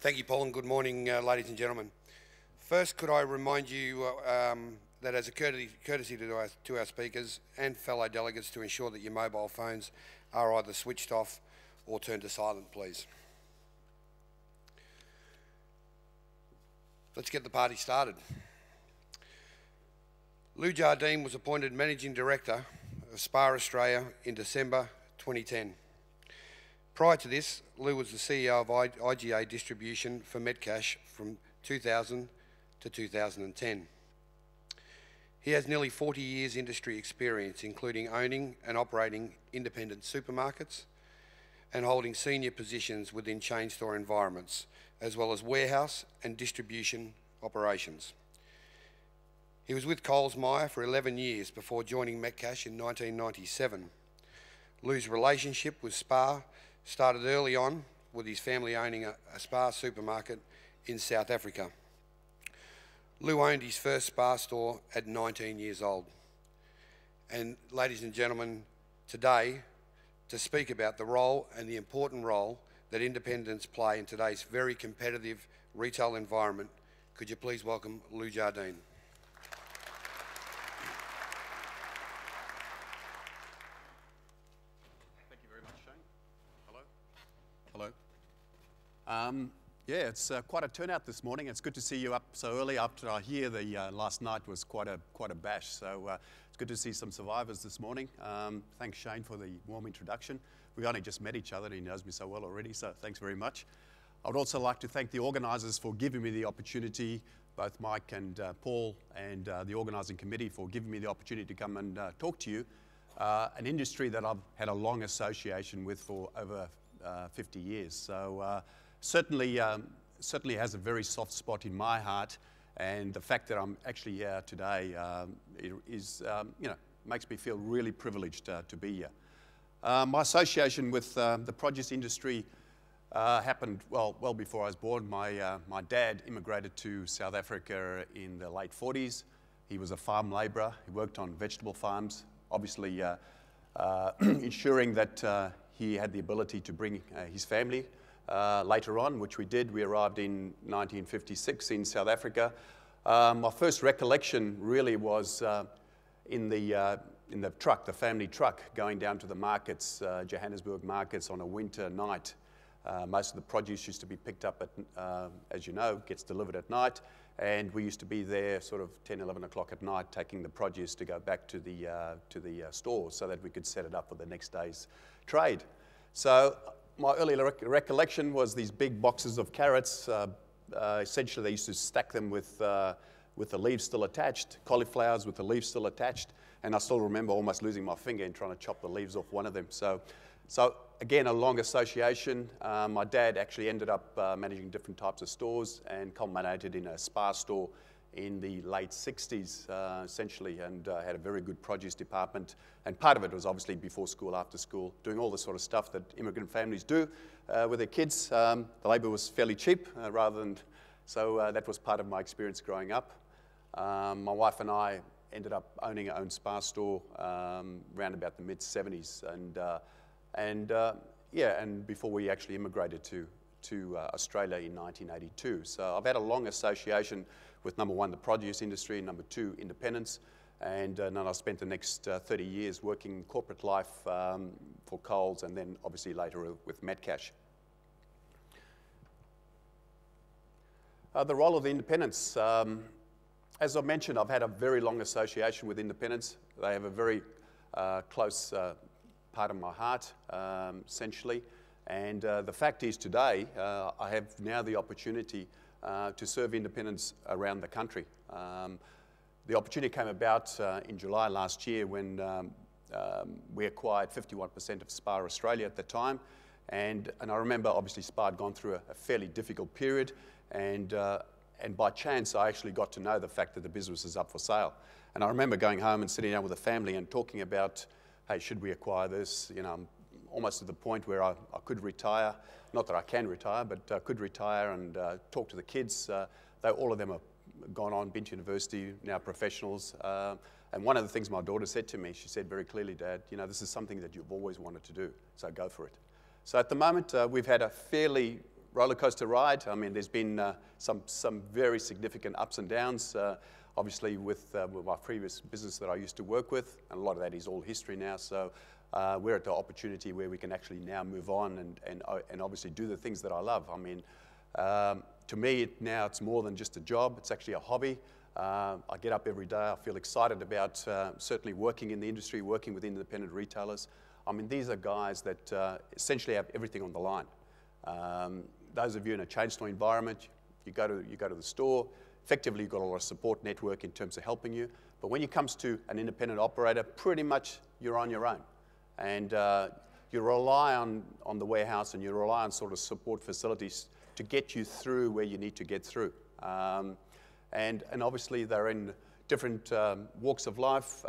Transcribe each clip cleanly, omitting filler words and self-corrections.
Thank you, Paul, and good morning, ladies and gentlemen. First, could I remind you that as a courtesy to our speakers and fellow delegates to ensure that your mobile phones are either switched off or turned to silent, please. Let's get the party started. Lou Jardin was appointed Managing Director of SPA Australia in December 2010. Prior to this, Lou was the CEO of IGA Distribution for Metcash from 2000 to 2010. He has nearly 40 years industry experience, including owning and operating independent supermarkets and holding senior positions within chain store environments, as well as warehouse and distribution operations. He was with Coles Myer for 11 years before joining Metcash in 1997. Lou's relationship with SPA started early on, with his family owning a SPA supermarket in South Africa. Lou owned his first SPA store at 19 years old. And ladies and gentlemen, today, to speak about the role and the important role that independents play in today's very competitive retail environment, could you please welcome Lou Jardin. Yeah, it's quite a turnout this morning. It's good to see you up so early after I hear the last night was quite a bash. So it's good to see some survivors this morning. Thanks, Shane, for the warm introduction. We only just met each other and he knows me so well already, so thanks very much. I would also like to thank the organisers for giving me the opportunity, both Mike and Paul and the organising committee for giving me the opportunity to come and talk to you. An industry that I've had a long association with for over 50 years. So certainly has a very soft spot in my heart, and the fact that I'm actually here today makes me feel really privileged to be here. My association with the produce industry happened well before I was born. My dad immigrated to South Africa in the late 40s. He was a farm labourer. He worked on vegetable farms, obviously ensuring that he had the ability to bring his family later on, which we did. We arrived in 1956 in South Africa. My first recollection really was in the truck, the family truck, going down to the markets, Johannesburg markets, on a winter night. Most of the produce used to be picked up at, as you know, gets delivered at night, and we used to be there sort of 10, 11 o'clock at night taking the produce to go back to the stores so that we could set it up for the next day's trade. So my early recollection was these big boxes of carrots. Essentially, they used to stack them with the leaves still attached, cauliflowers with the leaves still attached, and I still remember almost losing my finger in trying to chop the leaves off one of them. So again, a long association. My dad actually ended up managing different types of stores and culminated in a SPA store in the late 60s, essentially, and had a very good produce department. And part of it was obviously before school, after school, doing all the sort of stuff that immigrant families do with their kids. The labour was fairly cheap, so that was part of my experience growing up. My wife and I ended up owning our own SPA store around about the mid-70s, and before we actually immigrated to Australia in 1982. So I've had a long association with, number one, the produce industry, and number two, independence. And then I spent the next 30 years working corporate life for Coles, and then obviously later with Metcash. The role of the independents. As I mentioned, I've had a very long association with independents. They have a very close part of my heart, essentially. And the fact is today, I have now the opportunity to serve independents around the country. The opportunity came about in July last year when we acquired 51% of SPA Australia at the time. And I remember, obviously, SPA had gone through a fairly difficult period. And by chance, I actually got to know the fact that the business is up for sale. And I remember going home and sitting down with the family and talking about, hey, should we acquire this? You know, I'm almost at the point where I could retire. Not that I can retire, but I could retire and talk to the kids. All of them have gone on, been to university, now professionals. And one of the things my daughter said to me, she said very clearly, Dad, you know, this is something that you've always wanted to do, so go for it. So at the moment, we've had a fairly roller coaster ride. I mean, there's been some very significant ups and downs. Obviously, with my previous business that I used to work with, and a lot of that is all history now. So we're at the opportunity where we can actually now move on and obviously do the things that I love. I mean, to me now it's more than just a job. It's actually a hobby. I get up every day. I feel excited about certainly working in the industry, working with independent retailers. I mean, these are guys that essentially have everything on the line. Those of you in a chain store environment, you go to the store. Effectively, you've got a lot of support network in terms of helping you. But when it comes to an independent operator, pretty much you're on your own. And you rely on the warehouse and you rely on sort of support facilities to get you through where you need to get through. And obviously, they're in different walks of life.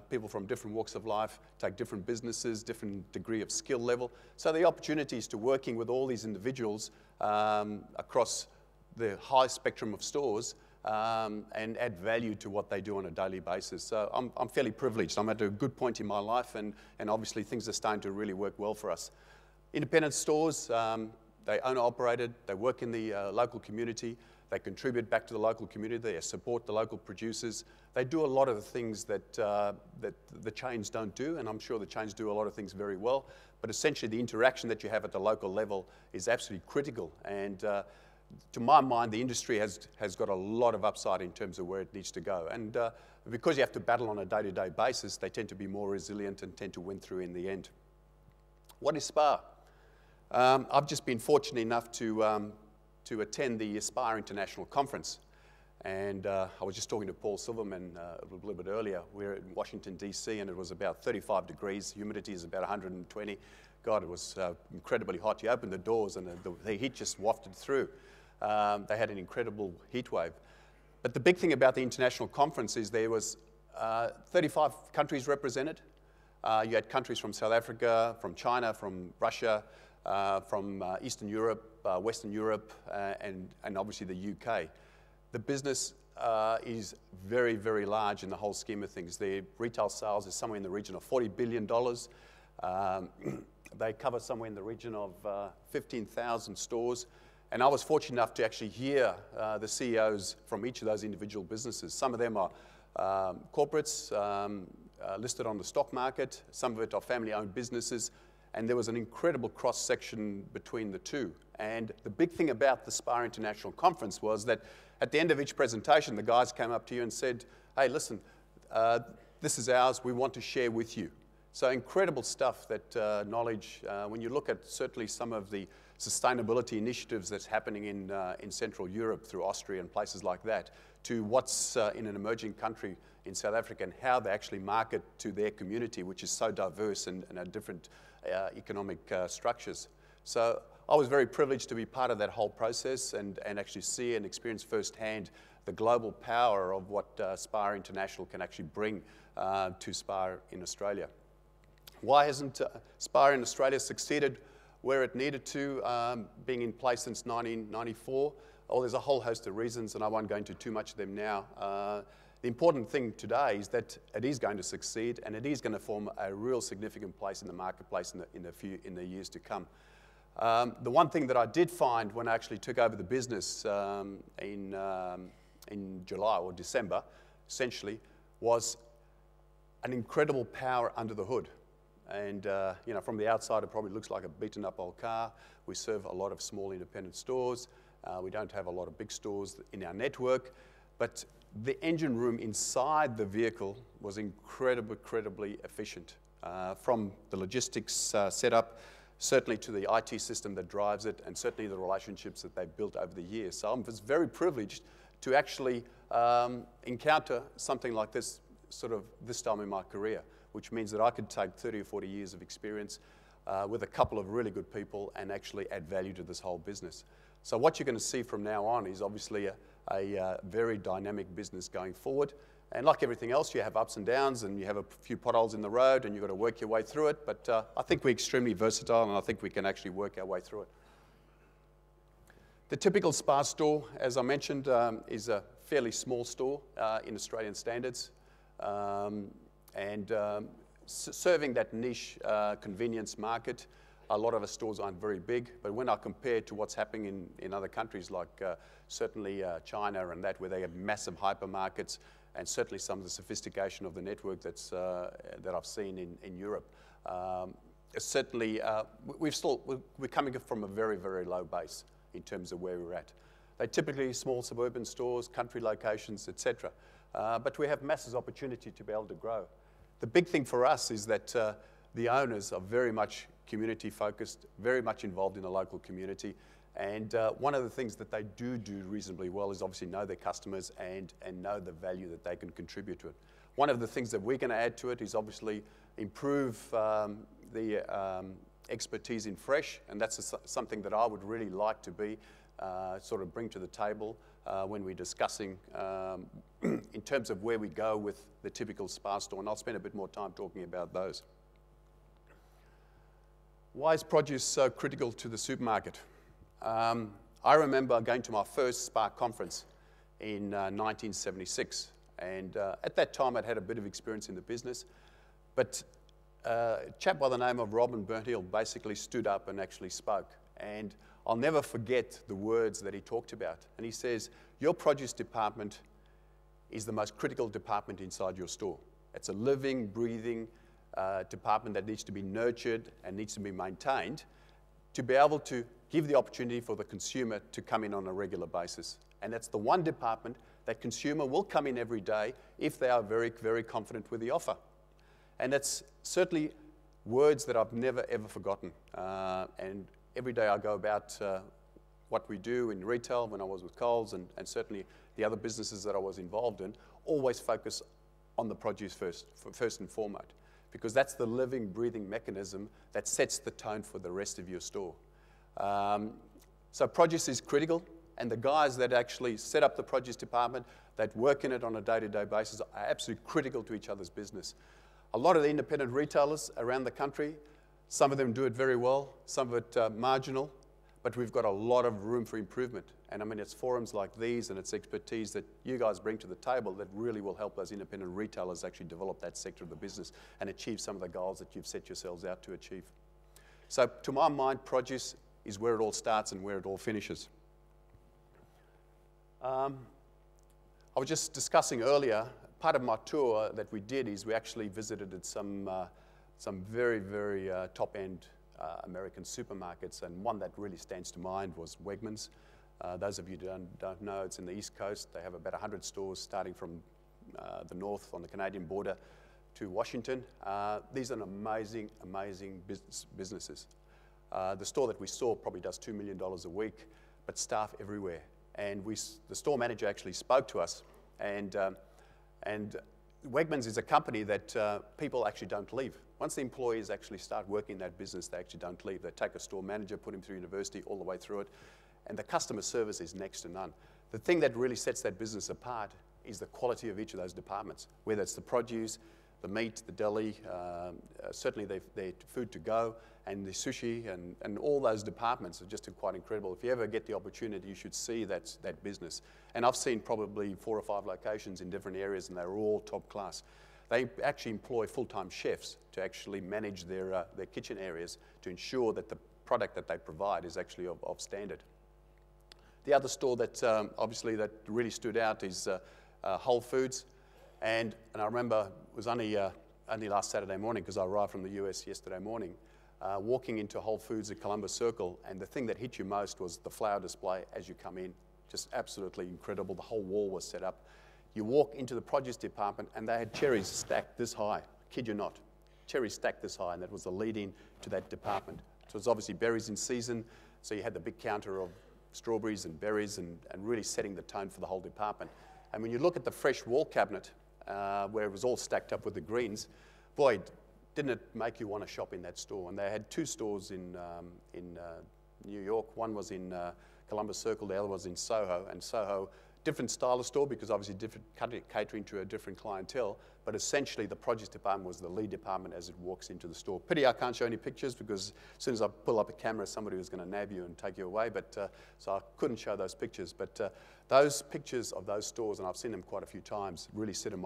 People from different walks of life take different businesses, different degree of skill level. So the opportunities to working with all these individuals across the high spectrum of stores and add value to what they do on a daily basis. So I'm fairly privileged. I'm at a good point in my life, and obviously things are starting to really work well for us. Independent stores, they owner-operated, they work in the local community, they contribute back to the local community, they support the local producers. They do a lot of the things that the chains don't do, and I'm sure the chains do a lot of things very well. But essentially the interaction that you have at the local level is absolutely critical. And to my mind, the industry has got a lot of upside in terms of where it needs to go. And because you have to battle on a day-to-day basis, they tend to be more resilient and tend to win through in the end. What is SPAR? I've just been fortunate enough to attend the SPAR International Conference. And I was just talking to Paul Silverman a little bit earlier. We're in Washington, D.C., and it was about 35 degrees. Humidity is about 120. God, it was incredibly hot. You opened the doors and the heat just wafted through. They had an incredible heat wave. But the big thing about the international conference is there was 35 countries represented. You had countries from South Africa, from China, from Russia, from Eastern Europe, Western Europe, and obviously the UK. The business is very, very large in the whole scheme of things. Their retail sales is somewhere in the region of $40 billion. They cover somewhere in the region of 15,000 stores. And I was fortunate enough to actually hear the CEOs from each of those individual businesses. Some of them are corporates listed on the stock market. Some of it are family-owned businesses. And there was an incredible cross-section between the two. And the big thing about the SPAR International Conference was that at the end of each presentation, the guys came up to you and said, hey, listen, this is ours. We want to share with you. So incredible stuff, that knowledge. When you look at certainly some of the sustainability initiatives that's happening in Central Europe through Austria and places like that, to what's in an emerging country in South Africa and how they actually market to their community, which is so diverse and different economic structures. So I was very privileged to be part of that whole process and actually see and experience firsthand the global power of what SPAR International can actually bring to SPAR in Australia. Why hasn't SPAR in Australia succeeded where it needed to, being in place since 1994? Oh, there's a whole host of reasons, and I won't go into too much of them now. The important thing today is that it is going to succeed, and it is going to form a real significant place in the marketplace in the years to come. The one thing that I did find when I actually took over the business in July or December, essentially, was an incredible power under the hood. And you know, from the outside, it probably looks like a beaten-up old car. We serve a lot of small independent stores. We don't have a lot of big stores in our network, but the engine room inside the vehicle was incredibly efficient. From the logistics setup, certainly to the IT system that drives it, and certainly the relationships that they've built over the years. So I was very privileged to actually encounter something like this this time in my career, which means that I could take 30 or 40 years of experience with a couple of really good people and actually add value to this whole business. So what you're going to see from now on is obviously a very dynamic business going forward. And like everything else, you have ups and downs, and you have a few potholes in the road, and you've got to work your way through it. But I think we're extremely versatile, and I think we can actually work our way through it. The typical SPAR store, as I mentioned, is a fairly small store in Australian standards. Serving that niche convenience market. A lot of our stores aren't very big, but when I compare to what's happening in other countries like certainly China and that, where they have massive hypermarkets, and certainly some of the sophistication of the network that I've seen in Europe, certainly we're coming from a very, very low base in terms of where we're at. They're typically small suburban stores, country locations, etc. But we have massive opportunity to be able to grow. The big thing for us is that the owners are very much community focused, very much involved in the local community. And one of the things that they do reasonably well is obviously know their customers and know the value that they can contribute to it. One of the things that we're going to add to it is obviously improve the expertise in fresh, and that's something that I would really like to be sort of bring to the table when we're discussing in terms of where we go with the typical Spar store, and I'll spend a bit more time talking about those. Why is produce so critical to the supermarket? I remember going to my first Spar conference in 1976, and at that time I'd had a bit of experience in the business, but a chap by the name of Robin Burnhill basically stood up and actually spoke, and I'll never forget the words that he talked about. And he says, your produce department is the most critical department inside your store. It's a living, breathing department that needs to be nurtured and needs to be maintained to be able to give the opportunity for the consumer to come in on a regular basis. And that's the one department that consumer will come in every day if they are very, very confident with the offer. And that's certainly words that I've never, ever forgotten. And every day I go about what we do in retail when I was with Coles and certainly the other businesses that I was involved in, always focus on the produce first and foremost, because that's the living, breathing mechanism that sets the tone for the rest of your store. So produce is critical, and the guys that actually set up the produce department, that work in it on a day-to-day basis, are absolutely critical to each other's business. A lot of the independent retailers around the country, some of them do it very well, some of it marginal, but we've got a lot of room for improvement. And I mean, it's forums like these and it's expertise that you guys bring to the table that really will help those independent retailers actually develop that sector of the business and achieve some of the goals that you've set yourselves out to achieve. So to my mind, produce is where it all starts and where it all finishes. I was just discussing earlier, part of my tour that we did is we actually visited some very, very top-end American supermarkets, and one that really stands to mind was Wegmans. Those of you who don't know, it's in the East Coast. They have about 100 stores starting from the north on the Canadian border to Washington. These are amazing, amazing businesses. The store that we saw probably does $2 million a week, but staff everywhere. And the store manager actually spoke to us, and Wegmans is a company that people actually don't leave. Once the employees actually start working in that business, they actually don't leave. They take a store manager, put him through university, all the way through it, and the customer service is next to none. The thing that really sets that business apart is the quality of each of those departments, whether it's the produce, the meat, the deli, certainly their food to go, and the sushi, and all those departments are just quite incredible. If you ever get the opportunity, you should see that business. And I've seen probably 4 or 5 locations in different areas, and they're all top class. They actually employ full-time chefs to actually manage their kitchen areas to ensure that the product that they provide is actually of standard. The other store that obviously that really stood out is Whole Foods. And I remember it was only last Saturday morning, because I arrived from the US yesterday morning, walking into Whole Foods at Columbus Circle, and the thing that hit you most was the flower display as you come in. Just absolutely incredible. The whole wall was set up. You walk into the produce department, and they had cherries stacked this high. Kid you not. Cherries stacked this high, and that was the lead-in to that department. So it was obviously berries in season, so you had the big counter of strawberries and berries and really setting the tone for the whole department. And when you look at the fresh wall cabinet, where it was all stacked up with the greens, boy, didn't it make you want to shop in that store. And they had 2 stores in New York. One was in Columbus Circle, the other was in Soho. And Soho, different style of store, because obviously different catering to a different clientele, but essentially the produce department was the lead department as it walks into the store. Pity I can't show any pictures, because as soon as I pull up a camera, somebody was going to nab you and take you away, but so I couldn't show those pictures. But those pictures of those stores, and I've seen them quite a few times, really sit in my